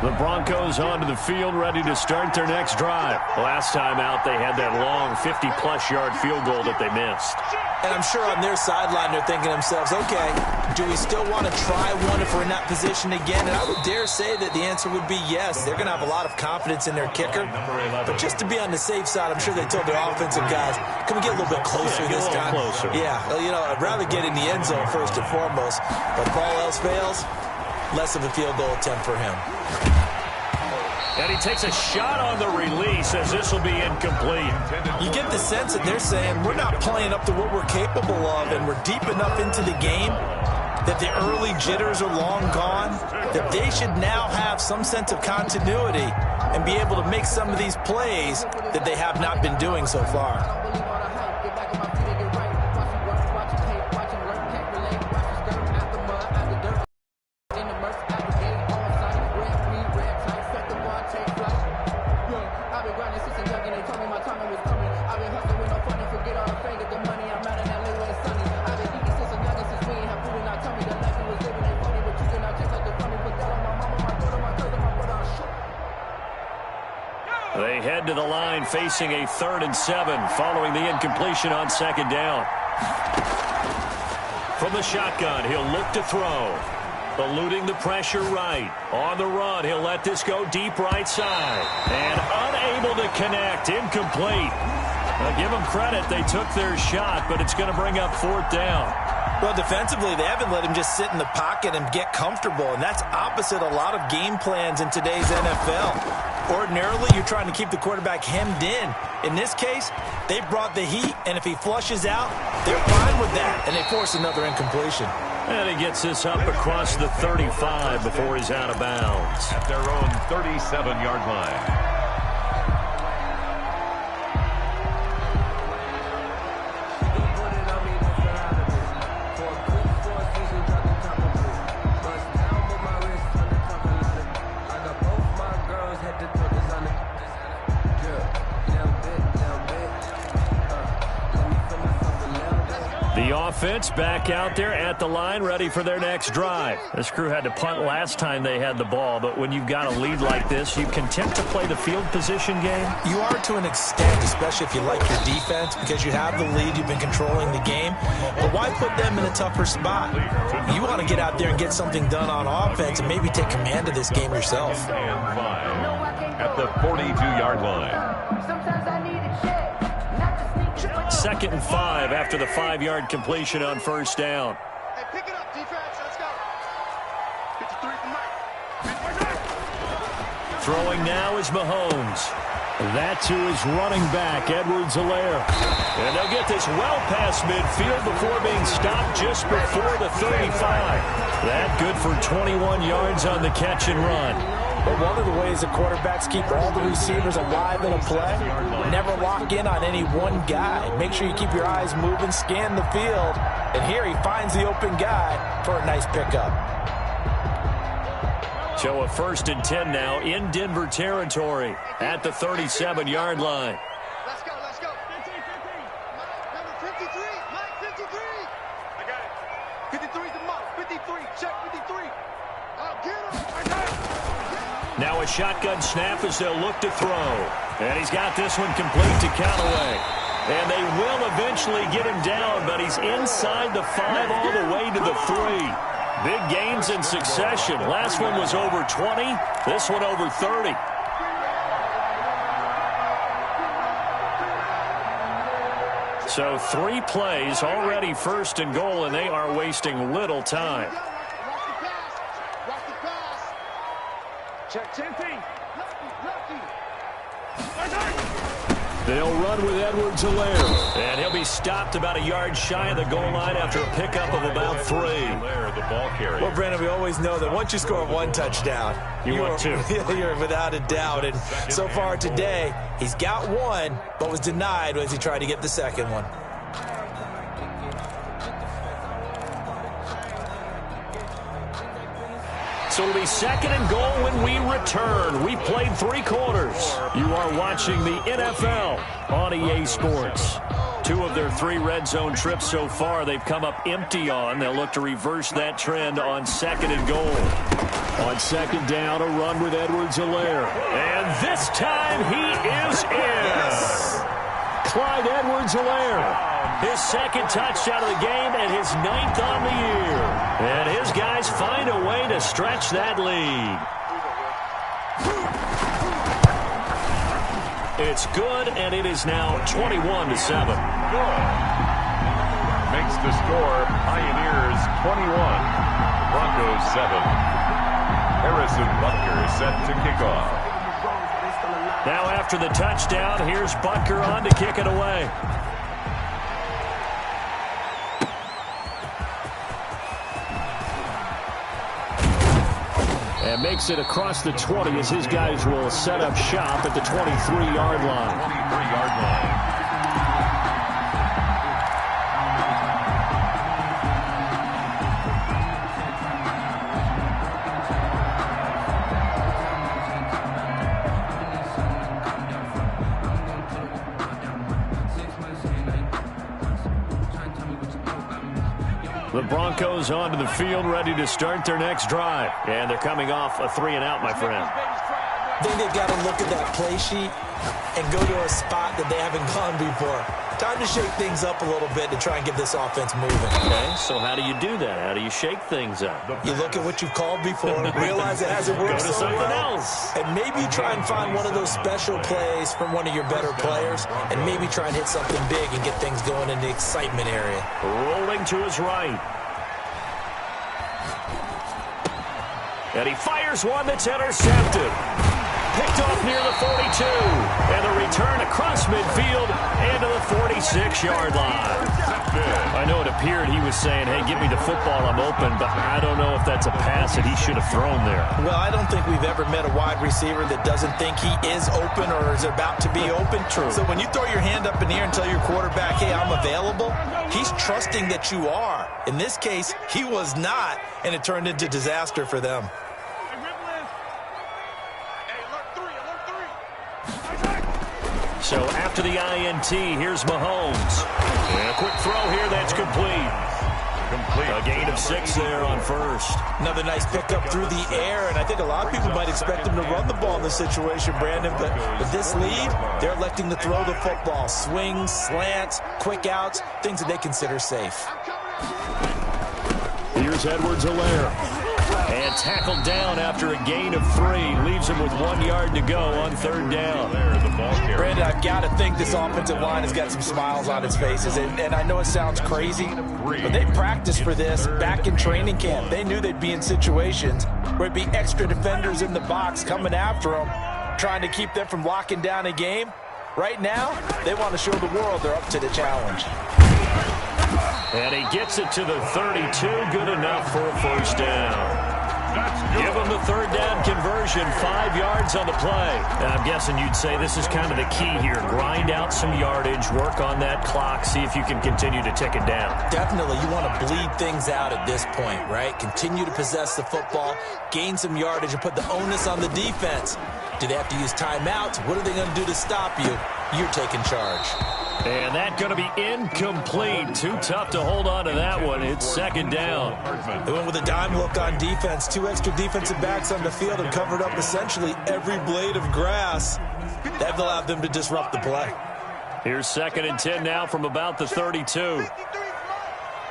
The Broncos onto the field, ready to start their next drive. Last time out, they had that long 50-plus-yard field goal that they missed. And I'm sure on their sideline, they're thinking to themselves, okay, do we still want to try one if we're in that position again? And I would dare say that the answer would be yes. They're going to have a lot of confidence in their kicker. But just to be on the safe side, I'm sure they told their offensive guys, can we get a little bit closer this time? Closer. Yeah, you know, I'd rather get in the end zone first and foremost. But if all else fails, less of a field goal attempt for him. And he takes a shot on the release as this will be incomplete. You get the sense that they're saying we're not playing up to what we're capable of, and we're deep enough into the game that the early jitters are long gone, that they should now have some sense of continuity and be able to make some of these plays that they have not been doing so far. They head to the line facing a 3rd and 7 following the incompletion on 2nd down. From the shotgun, he'll look to throw. Eluding the pressure right. On the run, he'll let this go deep right side. And unable to connect. Incomplete. I'll give them credit. They took their shot, but it's going to bring up 4th down. Well, defensively, they haven't let him just sit in the pocket and get comfortable, and that's opposite a lot of game plans in today's NFL. Ordinarily, you're trying to keep the quarterback hemmed in. In this case, they brought the heat, and if he flushes out, they're fine with that, and they force another incompletion. And he gets this up across the 35 before he's out of bounds. At their own 37-yard line. The offense back out there at the line, ready for their next drive. This crew had to punt last time they had the ball, but when you've got a lead like this, you content to play the field position game? You are to an extent, especially if you like your defense, because you have the lead, you've been controlling the game. But why put them in a tougher spot? You want to get out there and get something done on offense and maybe take command of this game yourself. And 5 at the 42-yard line. 2nd and 5 after the 5-yard completion on 1st down. Hey, pick it up, defense. Let's go. 53 for Mike. Throwing now is Mahomes. That to his running back, Edwards-Helaire. And they'll get this well past midfield before being stopped just before the 35. That good for 21 yards on the catch and run. But one of the ways the quarterbacks keep all the receivers alive in a play, never lock in on any one guy. Make sure you keep your eyes moving, scan the field. And here he finds the open guy for a nice pickup. So a 1st and 10 now in Denver territory at the 37-yard line. Let's go, let's go. 15. Number 53, Mike 53. I got it. 53 is the most. 53, check 53. I'll get him. I got it. Now a shotgun snap as they'll look to throw. And he's got this one complete to Callaway. And they will eventually get him down, but he's inside the 5 all the way to the 3. Big gains in succession. Last one was over 20. This one over 30. So 3 plays, already first and goal, and they are wasting little time. Check 10 feet. They'll run with Edwards-Helaire. And he'll be stopped about a yard shy of the goal line after a pickup of about 3. The ball carrier. Well, Brandon, we always know that once you score 1 touchdown, want 2. You're without a doubt. And so far today, he's got 1, but was denied as he tried to get the second one. So it'll be second and goal when we return. We played 3 quarters. You are watching the NFL on EA Sports. 2 of their 3 red zone trips so far they've come up empty on. They'll look to reverse that trend on second and goal. On second down, a run with Edwards-Helaire. And this time he is in. Clyde Edwards-Helaire. His second touchdown of the game and his 9th on the year. And his guys find a way to stretch that lead. It's good, and it is now 21-7. Good. Makes the score Pioneers 21, Broncos 7. Harrison Butker set to kick off. Now after the touchdown, here's Butker on to kick it away. And makes it across the 20 as his guys will set up shop at the 23-yard line. 23-yard line. The Broncos onto the field, ready to start their next drive. And they're coming off a 3-and-out, my friend. I think they've got to look at that play sheet and go to a spot that they haven't gone before. Time to shake things up a little bit to try and get this offense moving. Okay, so how do you do that? How do you shake things up? You look at what you've called before, realize it hasn't worked Go to so something well, else. and maybe try and find one of those special plays from one of your better players, and maybe try and hit something big and get things going in the excitement area. Rolling to his right. And he fires one that's intercepted. Picked off near the 42. And the return across midfield into the 46-yard line. I know it appeared he was saying, hey, give me the football, I'm open, but I don't know if that's a pass that he should have thrown there. Well, I don't think we've ever met a wide receiver that doesn't think he is open or is about to be open. True. So when you throw your hand up in the air and tell your quarterback, hey, I'm available, he's trusting that you are. In this case, he was not, and it turned into disaster for them. So after the INT, here's Mahomes. And a quick throw here that's complete. A gain of 6 there on first. Another nice pickup through the air, and I think a lot of people might expect him to run the ball in this situation, Brandon, but with this lead, they're electing to throw the football. Swings, slants, quick outs, things that they consider safe. Here's Edwards-Helaire. And tackled down after a gain of 3. Leaves him with 1 yard to go on third down. Brandon, I've got to think this offensive line has got some smiles on its faces. And I know it sounds crazy, but they practiced for this back in training camp. They knew they'd be in situations where it'd be extra defenders in the box coming after them, trying to keep them from locking down a game. Right now, they want to show the world they're up to the challenge. And he gets it to the 32. Good enough for a first down. Give him the third down conversion, 5 yards on the play. And I'm guessing you'd say this is kind of the key here. Grind out some yardage, work on that clock, see if you can continue to tick it down. Definitely, you want to bleed things out at this point, right? Continue to possess the football, gain some yardage, and put the onus on the defense. Do they have to use timeouts? What are they going to do to stop you? You're taking charge. And that's going to be incomplete. Too tough to hold on to that one. It's second down. They went with a dime look on defense. 2 extra defensive backs on the field and covered up essentially every blade of grass. That allowed them to disrupt the play. Here's 2nd and 10 now from about the 32. 53's mine.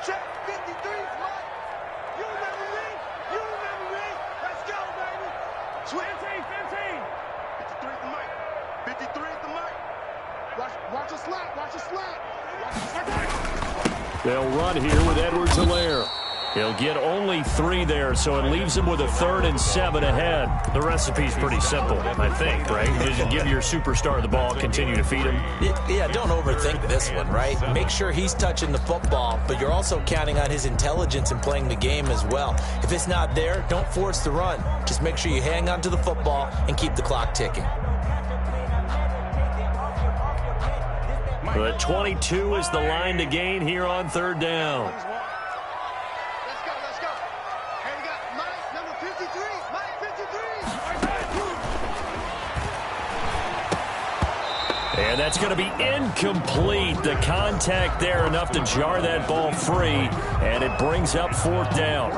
Check 53's mine. You remember me? You remember me? Let's go, baby. 15. 53's the mic. 53's the mic. Watch a slap. Watch a slap. Watch a slap. They'll run here with Edwards-Helaire. He'll get only 3 there, so it leaves him with a 3rd and 7 ahead. The recipe's pretty simple, I think, right? Just give your superstar the ball, continue to feed him. Yeah, don't overthink this one, right? Make sure he's touching the football, but you're also counting on his intelligence in playing the game as well. If it's not there, don't force the run. Just make sure you hang on to the football and keep the clock ticking. The 22 is the line to gain here on 3rd down. Let's go. Hey, we got Mike, number 53. Mike 53. And that's going to be incomplete. The contact there enough to jar that ball free, and it brings up 4th down.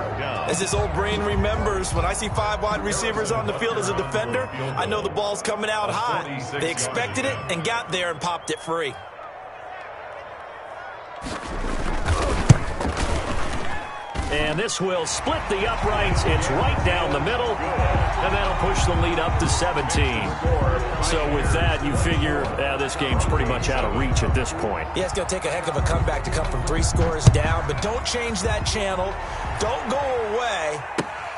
As his old brain remembers, when I see 5 wide receivers on the field as a defender, I know the ball's coming out high. They expected it and got there and popped it free. And this will split the uprights. It's right down the middle, and that'll push the lead up to 17. So with that, you figure this game's pretty much out of reach at this point. Yeah, it's going to take a heck of a comeback to come from 3 scores down, but don't change that channel. Don't go away.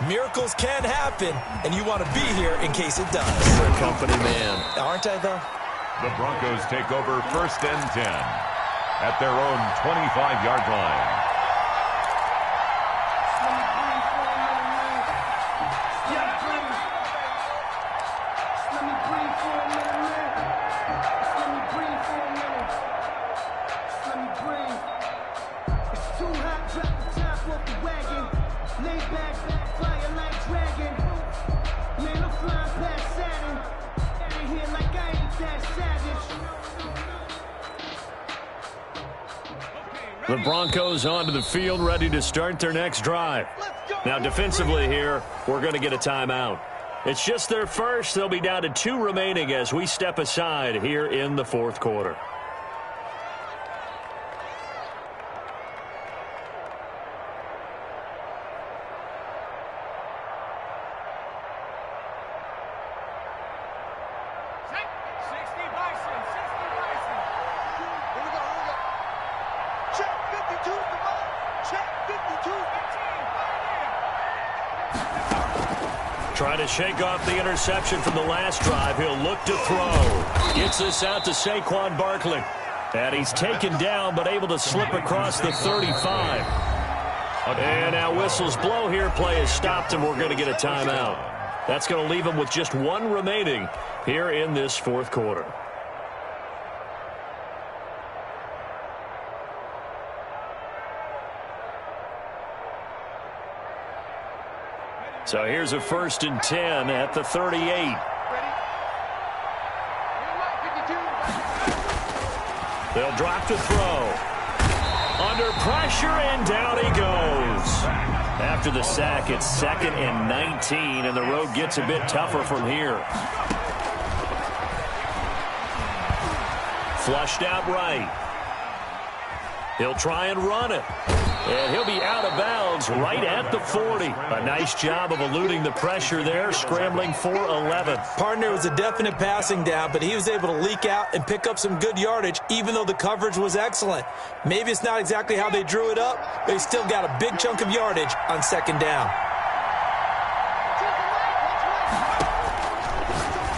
Miracles can happen, and you want to be here in case it does. You're a company man. Aren't I, though? The Broncos take over 1st and 10 at their own 25-yard line. The Broncos onto the field, ready to start their next drive. Now, defensively here, we're going to get a timeout. It's just their first. They'll be down to 2 remaining as we step aside here in the 4th quarter. Trying to shake off the interception from the last drive. He'll look to throw. Gets this out to Saquon Barkley. And he's taken down, but able to slip across the 35. And now whistles blow here. Play is stopped, and we're going to get a timeout. That's going to leave him with just 1 remaining here in this 4th quarter. So here's a 1st and 10 at the 38. They'll drop to throw. Under pressure, and down he goes. After the sack, it's 2nd and 19, and the road gets a bit tougher from here. Flushed out right. He'll try and run it. And he'll be out of bounds right at the 40. A nice job of eluding the pressure there, scrambling for 11. Partner, was a definite passing down, but he was able to leak out and pick up some good yardage, even though the coverage was excellent. Maybe it's not exactly how they drew it up, but he still got a big chunk of yardage on 2nd down.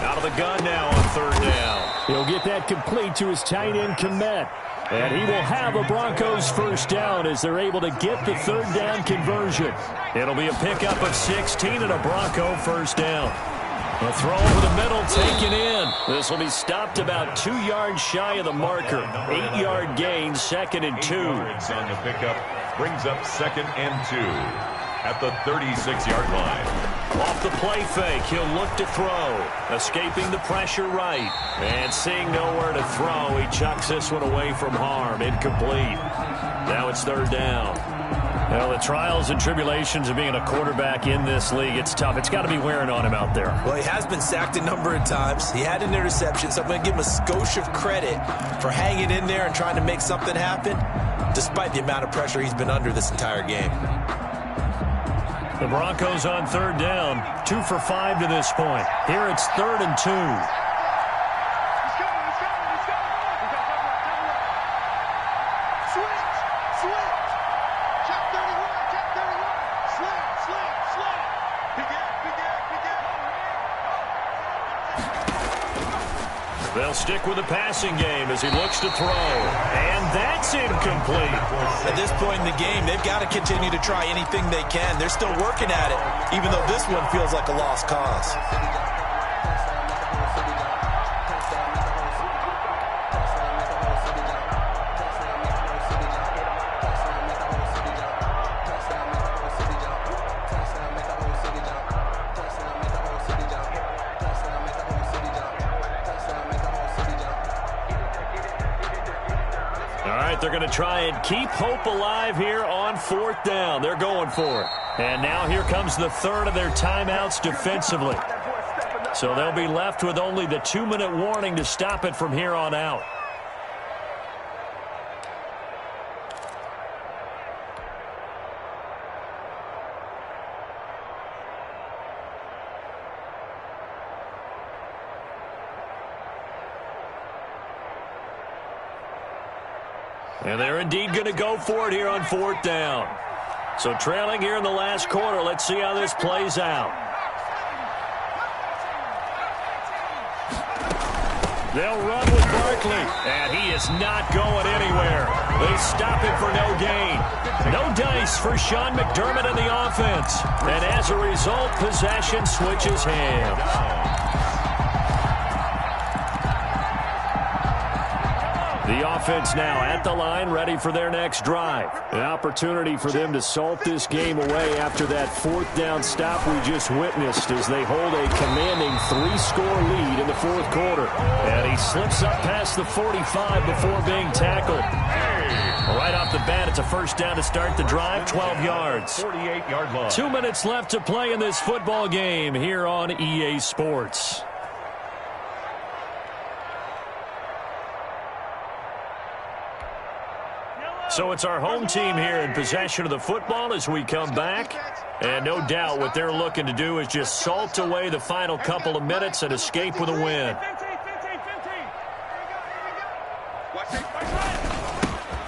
Out of the gun now on 3rd down. He'll get that complete to his tight end, Kmet. And he will have a Broncos 1st down as they're able to get the 3rd down conversion. It'll be a pickup of 16 and a Bronco 1st down. A throw over the middle taken in. This will be stopped about 2 yards shy of the marker. 8-yard gain, 2nd and 2. On the pickup brings up 2nd and 2 at the 36-yard line. Off the play fake, he'll look to throw. Escaping the pressure right. And seeing nowhere to throw, he chucks this one away from harm. Incomplete. Now it's 3rd down. Well, the trials and tribulations of being a quarterback in this league, it's tough. It's got to be wearing on him out there. Well, he has been sacked a number of times. He had an interception, so I'm going to give him a skosh of credit for hanging in there and trying to make something happen, despite the amount of pressure he's been under this entire game. The Broncos on third down, 2 for 5 to this point. Here it's 3rd and 2. They'll stick with the passing game as he looks to throw. And that's incomplete. At this point in the game, they've got to continue to try anything they can. They're still working at it, even though this one feels like a lost cause. They're going to try and keep hope alive here on 4th down. They're going for it. And now here comes the 3rd of their timeouts defensively. So they'll be left with only the 2-minute warning to stop it from here on out. And they're indeed going to go for it here on 4th down. So trailing here in the last quarter. Let's see how this plays out. They'll run with Barkley. And he is not going anywhere. They stop him for no gain. No dice for Sean McDermott in the offense. And as a result, possession switches hands. The offense now at the line, ready for their next drive. An opportunity for them to salt this game away after that 4th down stop we just witnessed as they hold a commanding 3-score lead in the 4th quarter. And he slips up past the 45 before being tackled. Right off the bat, it's a 1st down to start the drive, 12 yards. 48-yard line. 2 minutes left to play in this football game here on EA Sports. So it's our home team here in possession of the football as we come back. And no doubt what they're looking to do is just salt away the final couple of minutes and escape with a win.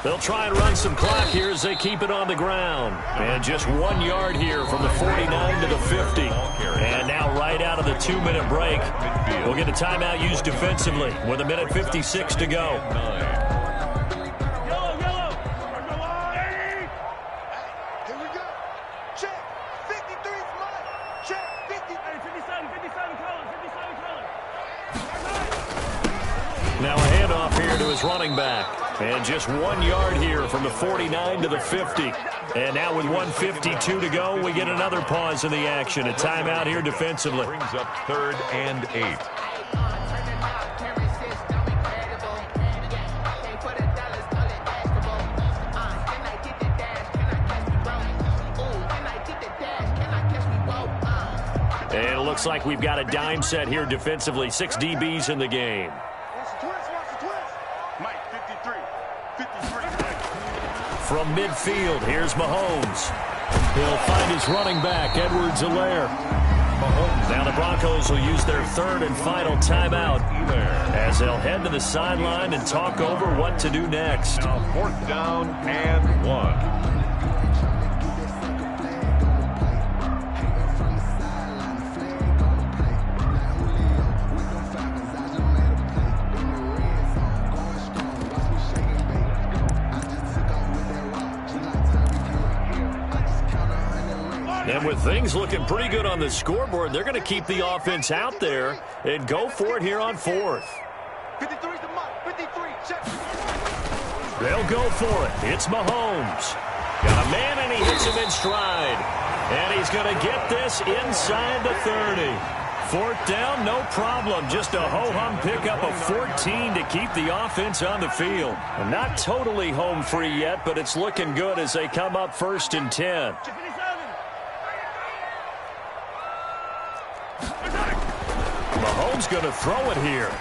They'll try and run some clock here as they keep it on the ground. And just 1 yard here from the 49 to the 50. And now right out of the 2-minute break, we'll get a timeout used defensively with 1:56 to go. Now a handoff here to his running back. And just 1 yard here from the 49 to the 50. And now with 1:52 to go, we get another pause in the action. A timeout here defensively. Brings up 3rd and 8. And it looks like we've got a dime set here defensively. 6 DBs in the game. From midfield, here's Mahomes. He'll find his running back, Edwards-Helaire. Now the Broncos will use their 3rd and final timeout as they'll head to the sideline and talk over what to do next. Now 4th down and 1. And with things looking pretty good on the scoreboard, they're going to keep the offense out there and go for it here on 4th. 53's the mark. 53, check. They'll go for it. It's Mahomes. Got a man, and he hits him in stride. And he's going to get this inside the 30. 4th down, no problem. Just a ho-hum pickup of 14 to keep the offense on the field. Not totally home free yet, but it's looking good as they come up 1st and 10. Mahomes going to throw it here.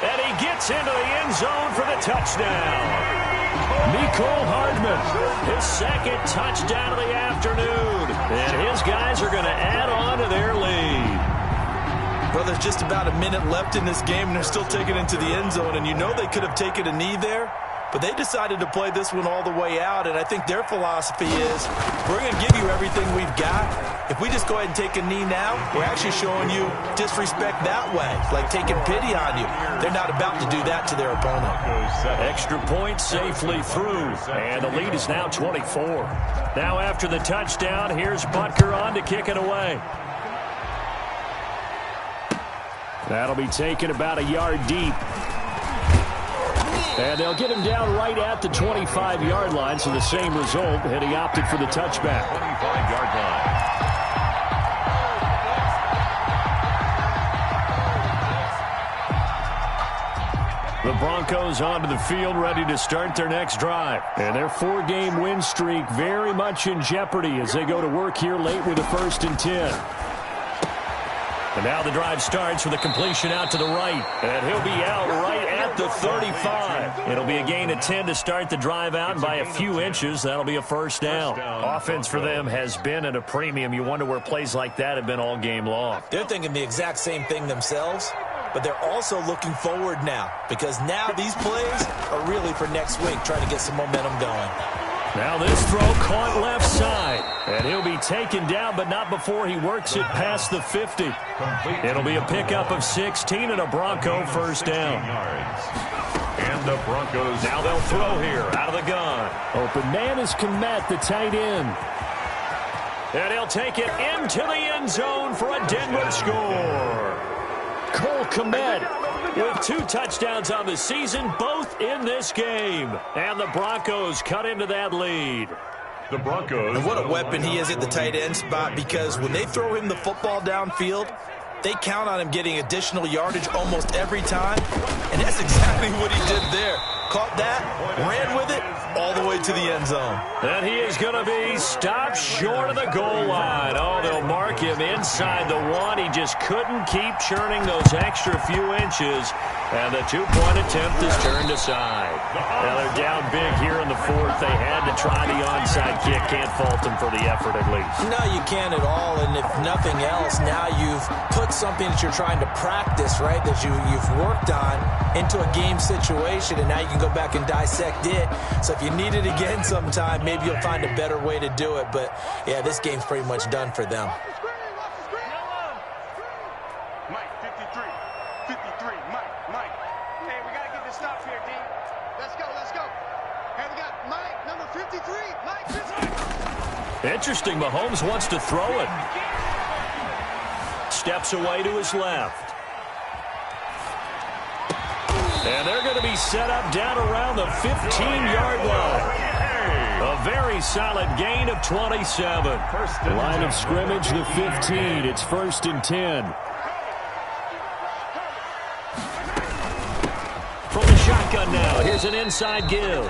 And he gets into the end zone for the touchdown. Mecole Hardman, his 2nd touchdown of the afternoon. And his guys are going to add on to their lead. Well, there's just about a minute left in this game, and they're still taking it into the end zone. And you know they could have taken a knee there, but they decided to play this one all the way out. And I think their philosophy is, we're going to give you everything we've got. If we just go ahead and take a knee now, we're actually showing you disrespect that way, like taking pity on you. They're not about to do that to their opponent. Extra point safely through, and the lead is now 24. Now after the touchdown, here's Butker on to kick it away. That'll be taken about a yard deep. And they'll get him down right at the 25-yard line, so the same result, and he opted for the touchback. 25-yard line. The Broncos onto the field, ready to start their next drive. And their 4-game win streak very much in jeopardy as they go to work here late with a 1st and 10. And now the drive starts with a completion out to the right. And he'll be out right at the 35. It'll be a gain of 10 to start the drive out, and by a few inches, that'll be a 1st down. Offense for them has been at a premium. You wonder where plays like that have been all game long. They're thinking the exact same thing themselves, but they're also looking forward now, because now these plays are really for next week, trying to get some momentum going. Now this throw caught left side, and he'll be taken down, but not before he works it past the 50. It'll be a pickup of 16 and a Bronco 1st down. And the Broncos. Now they'll throw here out of the gun. Open man is Kmet, the tight end. And he'll take it into the end zone for a Denver score. Cole Kmet with 2 touchdowns on the season, both in this game. And the Broncos cut into that lead. The Broncos. And what a weapon he is at the tight end spot, because when they throw him the football downfield, they count on him getting additional yardage almost every time. And that's exactly what he did there. Caught that, ran with it, all the way to the end zone. And he is going to be stopped short of the goal line. Oh, they'll mark him inside the 1. He just couldn't keep churning those extra few inches. And the 2-point attempt is turned aside. Now they're down big here in the 4th. They had to try the onside kick. Can't fault them for the effort at least. No, you can't at all. And if nothing else, now you've put something that you're trying to practice, right, that you've worked on into a game situation, and now you can go back and dissect it. So if you need it again sometime, maybe you'll find a better way to do it. But, yeah, this game's pretty much done for them. Mike, 53. 53. Mike. Hey, we got to get this stop here, D. Let's go. Hey, we got Mike, number 53. Mike, 53. Interesting. Mahomes wants to throw it. Steps away to his left. And they're going to be set up down around the 15-yard line. A very solid gain of 27. Line of scrimmage, the 15. It's 1st and 10. From the shotgun now, here's an inside give.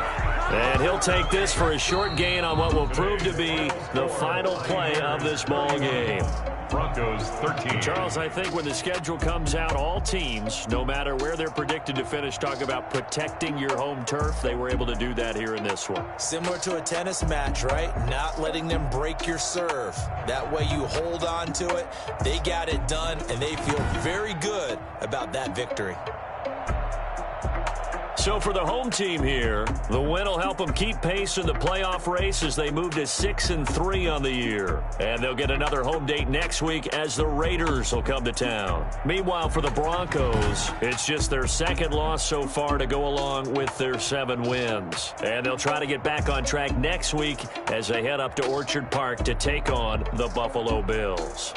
And he'll take this for a short gain on what will prove to be the final play of this ball game. Broncos 13. Charles, I think when the schedule comes out, all teams, no matter where they're predicted to finish, talk about protecting your home turf. They were able to do that here in this one. Similar to a tennis match, right? Not letting them break your serve. That way you hold on to it. They got it done, and they feel very good about that victory. So for the home team here, the win will help them keep pace in the playoff race as they move to 6-3 on the year. And they'll get another home date next week as the Raiders will come to town. Meanwhile, for the Broncos, it's just their 2nd loss so far to go along with their 7 wins. And they'll try to get back on track next week as they head up to Orchard Park to take on the Buffalo Bills.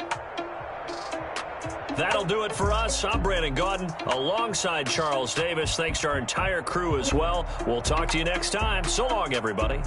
That'll do it for us. I'm Brandon Gaudin alongside Charles Davis. Thanks to our entire crew as well. We'll talk to you next time. So long, everybody.